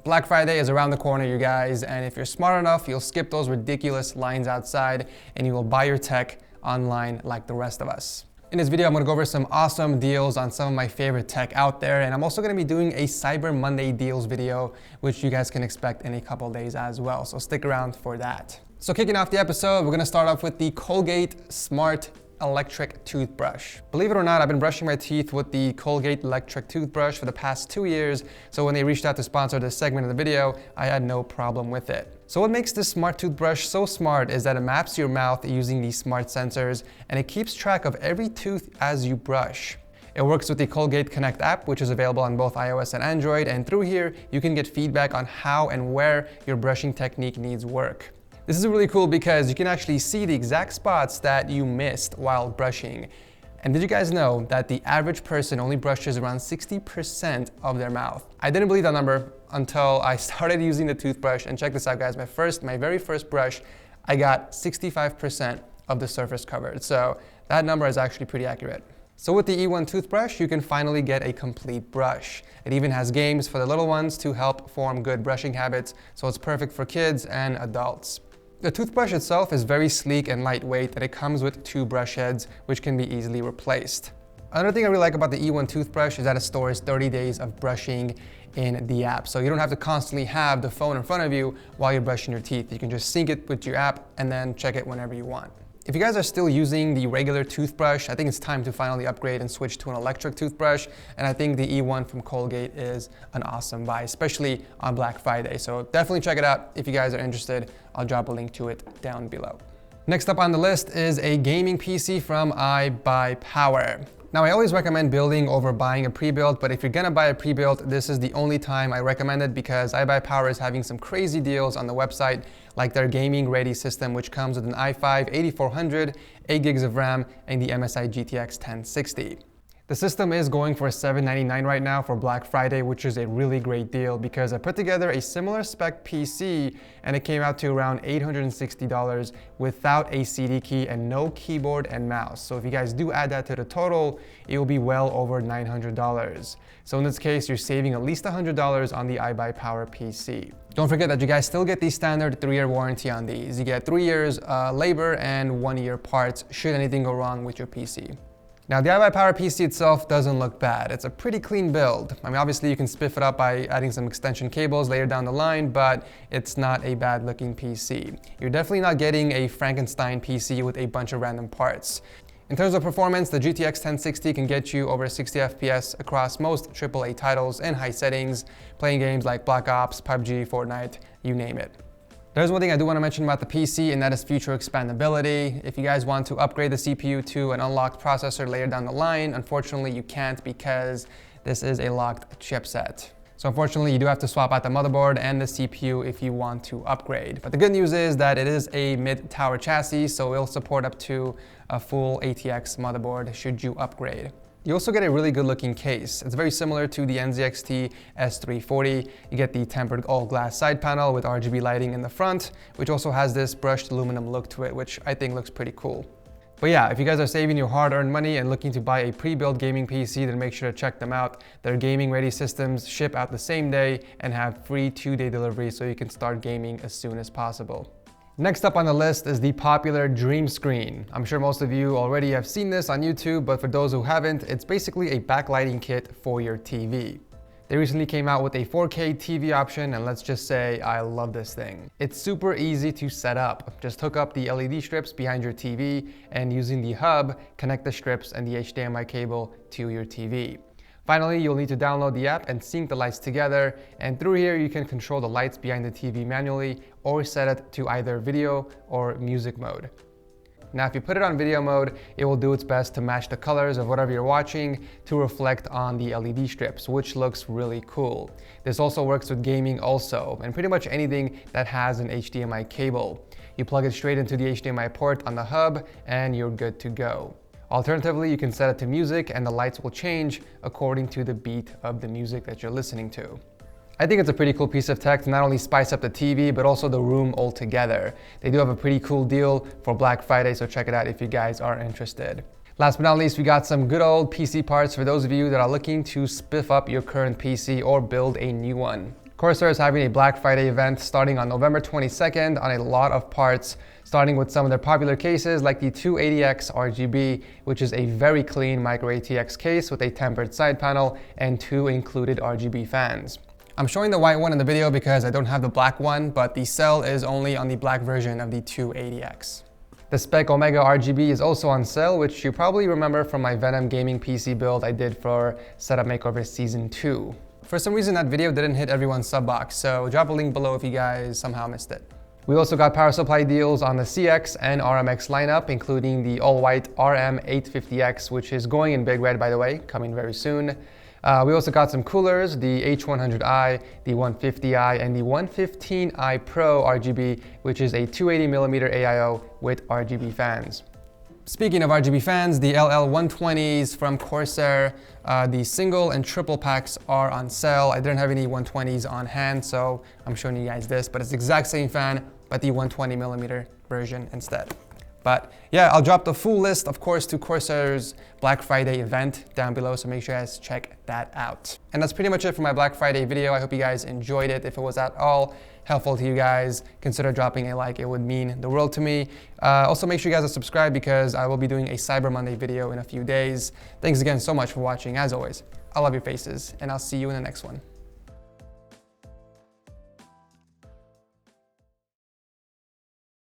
Black Friday is around the corner, you guys, and if you're smart enough, you'll skip those ridiculous lines outside and you will buy your tech online like the rest of us. In this video, I'm gonna go over some awesome deals on some of my favorite tech out there, and I'm also gonna be doing a Cyber Monday deals video, which you guys can expect in a couple days as well, so stick around for that. So kicking off the episode, we're gonna start off with the Colgate Smart Electric Toothbrush. Believe it or not, I've been brushing my teeth with the Colgate Electric Toothbrush for the past 2 years, so when they reached out to sponsor this segment of the video, I had no problem with it. So what makes this smart toothbrush so smart is that it maps your mouth using these smart sensors, and it keeps track of every tooth as you brush. It works with the Colgate Connect app, which is available on both iOS and Android, and through here, you can get feedback on how and where your brushing technique needs work. This is really cool because you can actually see the exact spots that you missed while brushing. And did you guys know that the average person only brushes around 60% of their mouth? I didn't believe that number until I started using the toothbrush, and check this out, guys. My very first brush, I got 65% of the surface covered. So that number is actually pretty accurate. So with the E1 toothbrush, you can finally get a complete brush. It even has games for the little ones to help form good brushing habits, so it's perfect for kids and adults. The toothbrush itself is very sleek and lightweight, and it comes with 2 brush heads, which can be easily replaced. Another thing I really like about the E1 toothbrush is that it stores 30 days of brushing in the app. So you don't have to constantly have the phone in front of you while you're brushing your teeth. You can just sync it with your app and then check it whenever you want. If you guys are still using the regular toothbrush, I think it's time to finally upgrade and switch to an electric toothbrush. And I think the E1 from Colgate is an awesome buy, especially on Black Friday. So definitely check it out if you guys are interested. I'll drop a link to it down below. Next up on the list is a gaming PC from iBUYPOWER. Now, I always recommend building over buying a pre-built, but if you're gonna buy a pre-built, this is the only time I recommend it because iBUYPOWER is having some crazy deals on the website, like their gaming ready system, which comes with an i5 8400, 8 gigs of RAM, and the MSI GTX 1060. The system is going for $799 right now for Black Friday, which is a really great deal because I put together a similar spec PC and it came out to around $860 without a CD key and no keyboard and mouse. So if you guys do add that to the total, it will be well over $900. So in this case, you're saving at least $100 on the iBUYPOWER PC. Don't forget that you guys still get the standard 3-year warranty on these. You get 3 years labor and 1 year parts should anything go wrong with your PC. Now, the iBUYPOWER PC itself doesn't look bad. It's a pretty clean build. I mean, obviously you can spiff it up by adding some extension cables later down the line, but it's not a bad looking PC. You're definitely not getting a Frankenstein PC with a bunch of random parts. In terms of performance, the GTX 1060 can get you over 60 FPS across most AAA titles in high settings, playing games like Black Ops, PUBG, Fortnite, you name it. There's one thing I do want to mention about the PC, and that is future expandability. If you guys want to upgrade the CPU to an unlocked processor later down the line, unfortunately you can't because this is a locked chipset. So unfortunately you do have to swap out the motherboard and the CPU if you want to upgrade. But the good news is that it is a mid-tower chassis, so it'll support up to a full ATX motherboard should you upgrade. You also get a really good looking case. It's very similar to the NZXT S340. You get the tempered all glass side panel with RGB lighting in the front, which also has this brushed aluminum look to it, which I think looks pretty cool. But yeah, if you guys are saving your hard-earned money and looking to buy a pre-built gaming PC, then make sure to check them out. Their gaming ready systems ship out the same day and have free 2-day delivery so you can start gaming as soon as possible. Next up on the list is the popular Dream Screen. I'm sure most of you already have seen this on YouTube, but for those who haven't, it's basically a backlighting kit for your TV. They recently came out with a 4K TV option, and let's just say I love this thing. It's super easy to set up. Just hook up the LED strips behind your TV and using the hub, connect the strips and the HDMI cable to your TV. Finally, you'll need to download the app and sync the lights together, and through here you can control the lights behind the TV manually or set it to either video or music mode. Now, if you put it on video mode, it will do its best to match the colors of whatever you're watching to reflect on the LED strips, which looks really cool. This also works with gaming also, and pretty much anything that has an HDMI cable. You plug it straight into the HDMI port on the hub and you're good to go. Alternatively, you can set it to music and the lights will change according to the beat of the music that you're listening to. I think it's a pretty cool piece of tech to not only spice up the TV, but also the room altogether. They do have a pretty cool deal for Black Friday, so check it out if you guys are interested. Last but not least, we got some good old PC parts for those of you that are looking to spiff up your current PC or build a new one. Corsair is having a Black Friday event starting on November 22nd on a lot of parts, starting with some of their popular cases like the 280X RGB, which is a very clean micro ATX case with a tempered side panel and 2 included RGB fans. I'm showing the white one in the video because I don't have the black one, but the sale is only on the black version of the 280X. The Spec Omega RGB is also on sale, which you probably remember from my Venom gaming PC build I did for Setup Makeover Season 2. For some reason that video didn't hit everyone's sub box, so drop a link below if you guys somehow missed it. We also got power supply deals on the CX and RMX lineup, including the all-white RM850X, which is going in big red, by the way, coming very soon. We also got some coolers, the H100i, the 150i, and the 115i Pro RGB, which is a 280mm AIO with RGB fans. Speaking of RGB fans, the LL120s from Corsair, the single and triple packs are on sale. I didn't have any 120s on hand, so I'm showing you guys this, but it's the exact same fan, but the 120mm version instead. But yeah, I'll drop the full list, of course, to Corsair's Black Friday event down below, so make sure you guys check that out. And that's pretty much it for my Black Friday video. I hope you guys enjoyed it. If it was at all helpful to you guys, consider dropping a like. It would mean the world to me. Also, make sure you guys are subscribed because I will be doing a Cyber Monday video in a few days. Thanks again so much for watching. As always, I love your faces, and I'll see you in the next one.